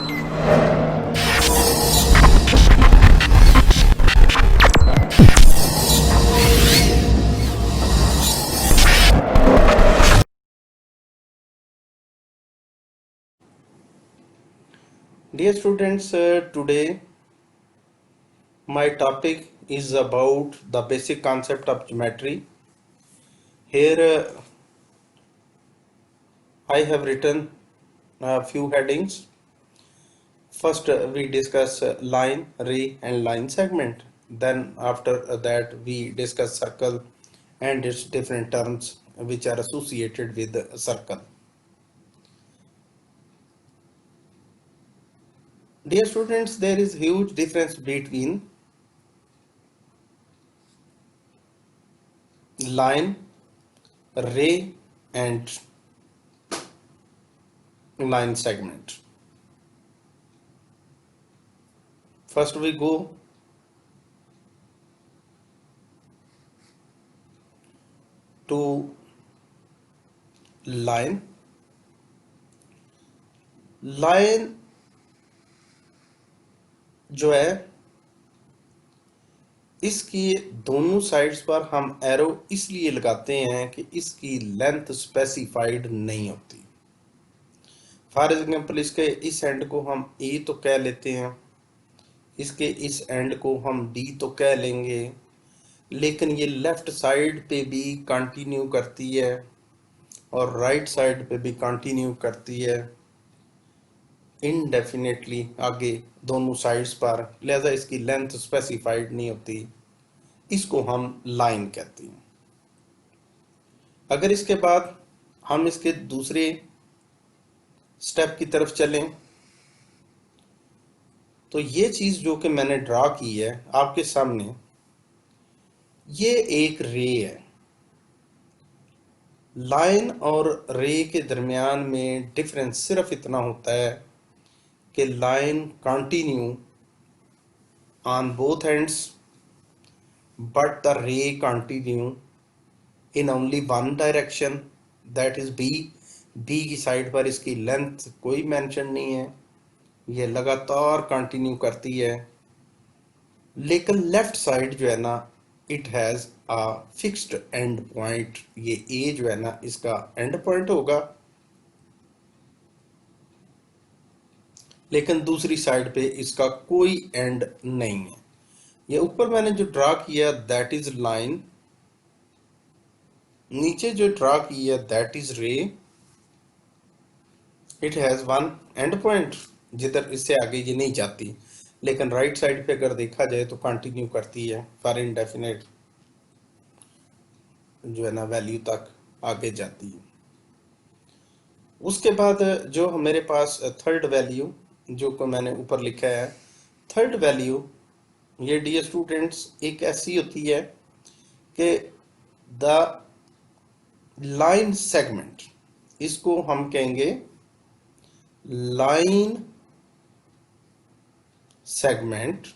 Dear students, today my topic is about the basic concept of geometry. Here I have written a few headings. First, we discuss line, ray, and line segment. Then, after that, we discuss circle and its different terms which are associated with the circle. Dear students, there is huge difference between line, ray, and line segment. First, we go to line. Line जो है इसकी दोनों sides पर हम arrow इसलिए लगाते हैं कि इसकी लेंथ स्पेसिफाइड नहीं होती। फॉर एग्जांपल इसके इस एंड को हम ए तो कह लेते हैं, इसके इस एंड को हम डी तो कह लेंगे, लेकिन ये लेफ्ट साइड पे भी कंटिन्यू करती है और राइट साइड पे भी कंटिन्यू करती है इनडेफिनेटली आगे दोनों साइड्स पर, लिहाजा इसकी लेंथ स्पेसिफाइड नहीं होती, इसको हम लाइन कहते हैं। अगर इसके बाद हम इसके दूसरे स्टेप की तरफ चलें तो ये चीज जो कि मैंने ड्रा की है आपके सामने, ये एक रे है। लाइन और रे के दरमियान में डिफरेंस सिर्फ इतना होता है कि line continue on both ends but the ray continue in only one direction, that is B. B की साइड पर इसकी लेंथ कोई मेंशन नहीं है, ये लगातार कंटिन्यू करती है। लेकिन लेफ्ट साइड जो है ना, it has a fixed and point. ये ए जो है ना इसका एंड पॉइंट होगा, लेकिन दूसरी साइड पे इसका कोई एंड नहीं है। ये ऊपर मैंने जो ड्रा किया दैट इज लाइन, नीचे जो ड्रा किया दैट इज रे। It has one and point जिधर इससे आगे ये नहीं जाती, लेकिन राइट साइड पे अगर देखा जाए तो कंटिन्यू करती है फॉर इनडेफिनेट जो है ना वैल्यू तक आगे जाती है। उसके बाद जो मेरे पास थर्ड वैल्यू जो को मैंने ऊपर लिखा है, थर्ड वैल्यू ये डियर स्टूडेंट्स एक ऐसी होती है कि द लाइन सेगमेंट, इसको हम कहेंगे line segment.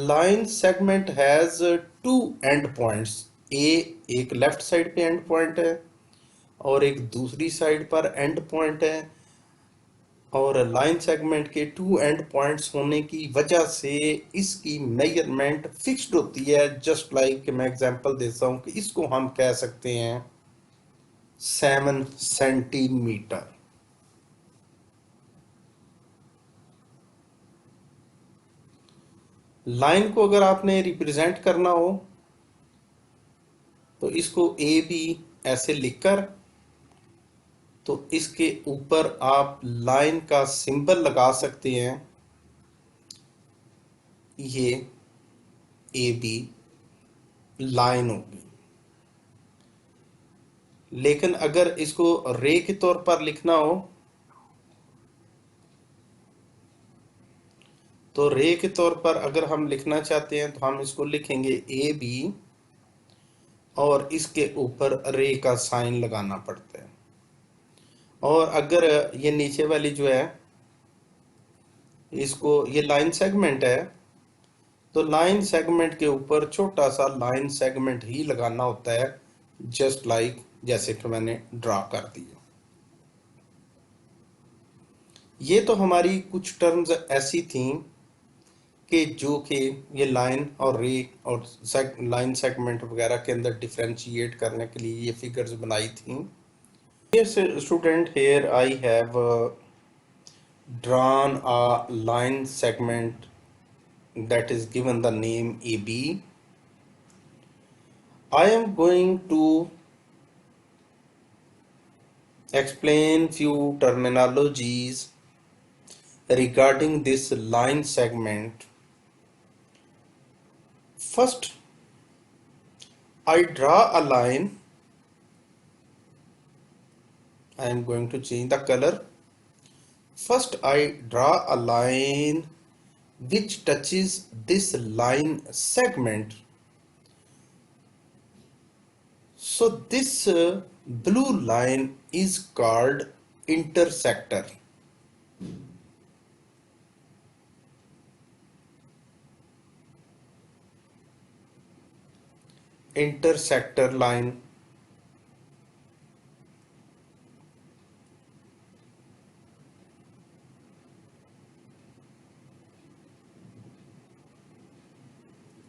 Line segment has two end points, एक लेफ्ट साइड पे एंड पॉइंट है और एक दूसरी साइड पर एंड पॉइंट है। और लाइन सेगमेंट के टू एंड पॉइंट्स होने की वजह से इसकी मेजरमेंट फिक्स्ड होती है। जस्ट लाइक मैं एग्जांपल देता हूं कि इसको हम कह सकते हैं 7 सेंटीमीटर। लाइन को अगर आपने रिप्रेजेंट करना हो तो इसको ए बी ऐसे लिखकर, तो इसके ऊपर आप लाइन का सिंबल लगा सकते हैं, ये ए बी लाइन होगी। लेकिन अगर इसको रे के तौर पर लिखना हो तो रे के तौर पर अगर हम लिखना चाहते हैं तो हम इसको लिखेंगे ए बी और इसके ऊपर रे का साइन लगाना पड़ता है। और अगर ये नीचे वाली जो है इसको, ये लाइन सेगमेंट है, तो लाइन सेगमेंट के ऊपर छोटा सा लाइन सेगमेंट ही लगाना होता है, जस्ट लाइक जैसे कि मैंने ड्रा कर दिया। ये तो हमारी कुछ टर्म्स ऐसी थी कि जो कि ये लाइन और रे और लाइन सेगमेंट वगैरह के अंदर डिफरेंशिएट करने के लिए ये फिगर्स बनाई थी. Yes, student, here I have drawn a line segment that is given the name AB. I am going to explain few terminologies regarding this line segment. First, I draw a line. I am going to change the color. First, I draw a line which touches this line segment. So this blue line is called intersector. Intersector line.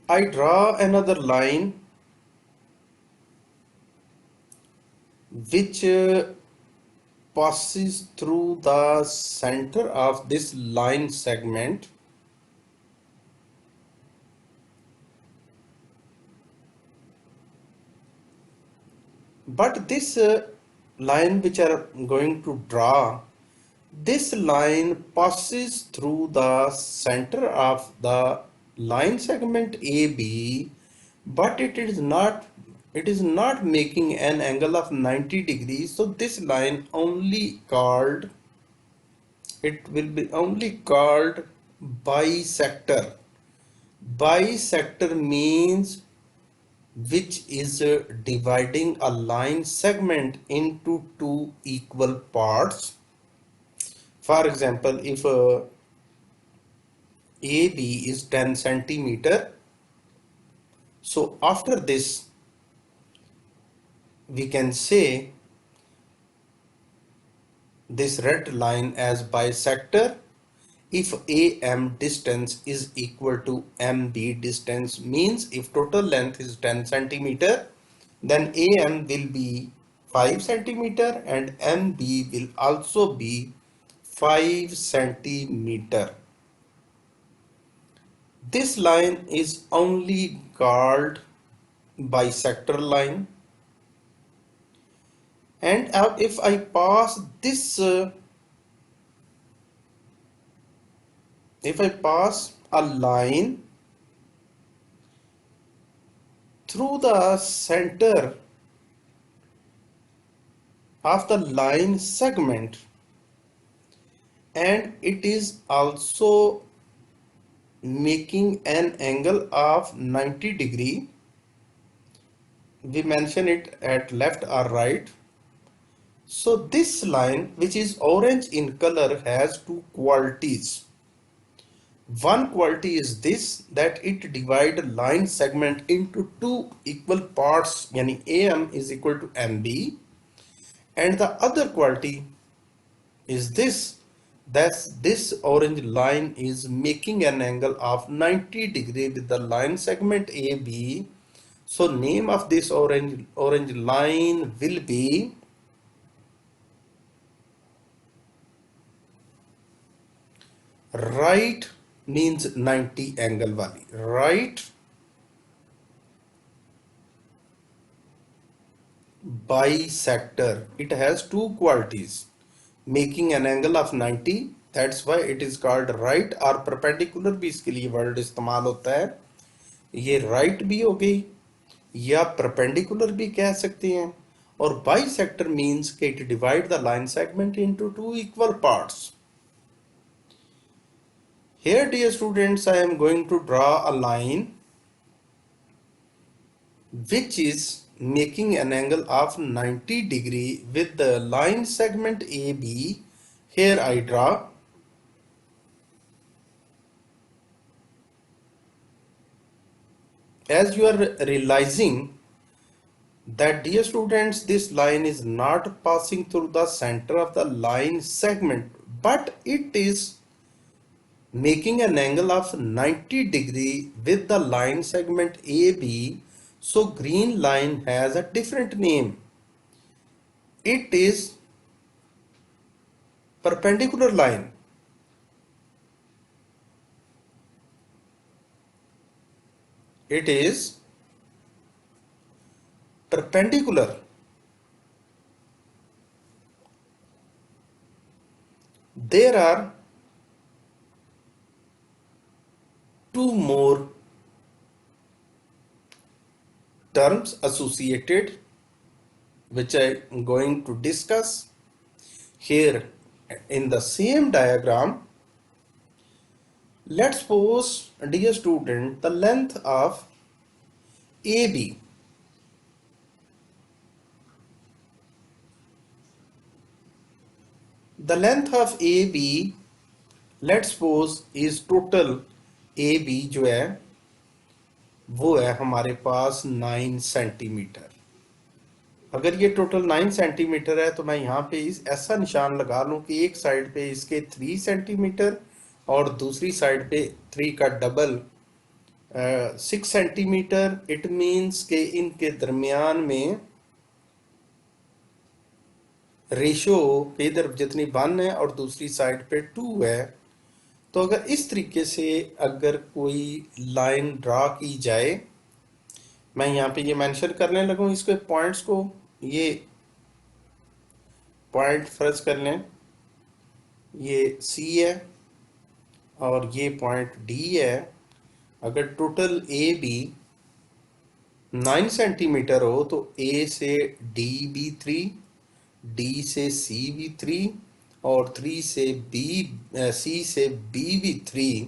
I draw another line which passes through the center of this line segment. But this line which I am going to draw, this line passes through the center of the line segment AB, but it is not making an angle of 90 degrees. So this line only called, it will be only called bisector. Bisector means which is dividing a line segment into two equal parts. For example, if AB is 10 centimeter, so after this we can say this red line as bisector if AM distance is equal to MB distance, means if total length is 10 centimeter, then AM will be 5 centimeter and MB will also be 5 centimeter. This line is only called bisector line. And if I pass this, if I pass a line through the center of the line segment, and it is also making an angle of 90 degree, we mention it at left or right. So this line, which is orange in color, has two qualities. One quality is this, that it divides line segment into two equal parts, yani AM is equal to MB, and the other quality is this, that this orange line is making an angle of 90 degree with the line segment AB. So name of this orange line will be right, means 90 angle wali, right bisector. It has two qualities, making an angle of 90, that's why it is called right, और perpendicular भी इसके लिए word इस्तेमाल होता है. ये right भी हो गई या perpendicular भी कह सकते हैं. और bisector means कि it divide the line segment into two equal parts. Here, dear students, I am going to draw a line which is making an angle of 90 degree with the line segment AB. Here I draw. As you are realizing that, dear students, this line is not passing through the center of the line segment, but it is making an angle of 90 degree with the line segment AB. So green line has a different name. It is perpendicular line. It is perpendicular. There are two more terms associated which I am going to discuss here in the same diagram. Let's suppose, dear student, the length of AB. The length of AB, let's suppose, is total AB जो है वो है हमारे पास 9 centimetre. अगर ये total 9 centimetre है तो मैं यहाँ पे इस ऐसा निशान लगा लूँ कि एक साइड पे इसके 3 सेंटीमीटर और दूसरी साइड पे 3 का डबल 6 सेंटीमीटर. इट मीन्स के इनके दरमियान में रेशो इधर जितनी 1 है और दूसरी साइड पे 2 है. तो अगर इस तरीके से अगर कोई लाइन ड्रा की जाए, मैं यहाँ पे ये मेंशन करने लगूँ इसके पॉइंट्स को. ये पॉइंट फर्ज कर लें, ये C है और ये पॉइंट D है. अगर टोटल ए बी 9 सेंटीमीटर हो तो A से D भी 3, D से C भी 3 और 3 से C से B भी 3.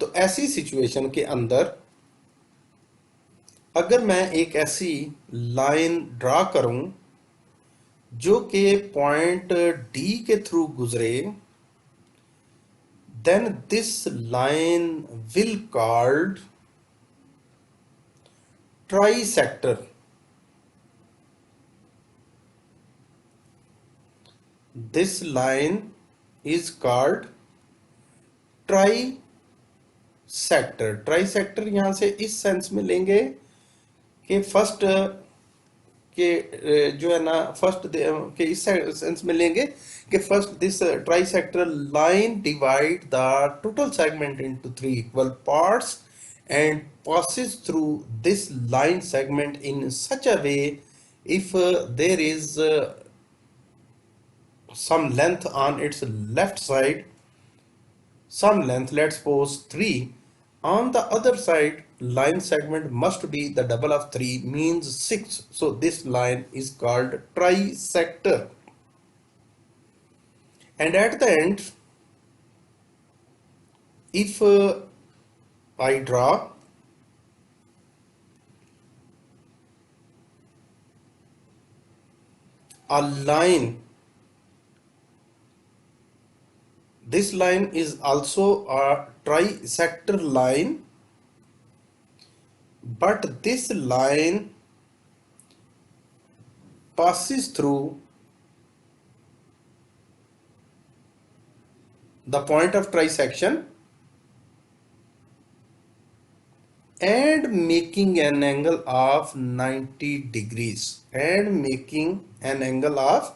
तो ऐसी सिचुएशन के अंदर अगर मैं एक ऐसी लाइन ड्रा करूं जो कि पॉइंट D के थ्रू गुजरे, then this line will called trisector. This line is called trisector. Trisector यहाँ से इस सेंस में लेंगे कि फर्स्ट के जो है ना फर्स्ट के इस सेंस में लेंगे कि first this trisector line divide the total segment into 3 equal parts and passes through this line segment in such a way if there is some length on its left side, some length, let's suppose 3, on the other side line segment must be the double of 3 means 6. So this line is called trisector. And at the end, if I draw a line, this line is also a trisector line, but this line passes through the point of trisection and making an angle of 90 degrees and making an angle of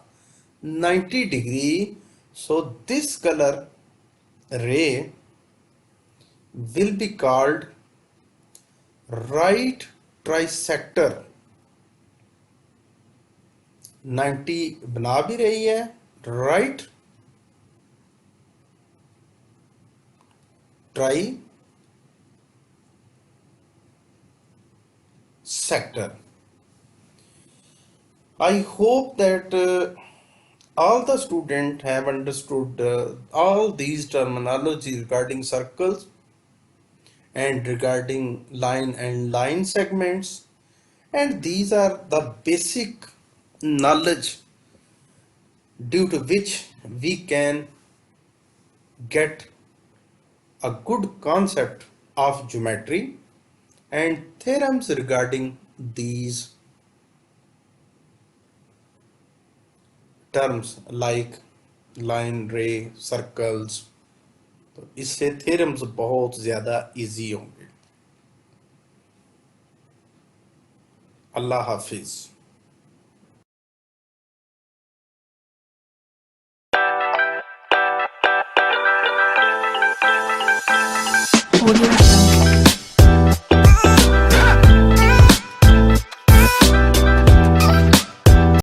90 degree. So this color ray will be called right trisector. 90 बना भी रही है, right trisector. I hope that all the students have understood all these terminology regarding circles and regarding line and line segments, and these are the basic knowledge due to which we can get a good concept of geometry and theorems regarding these terms like line, रे, circles, तो इससे theorems बहुत ज़्यादा easy होंगे। अल्लाह हाफिज़। Audio Jungle.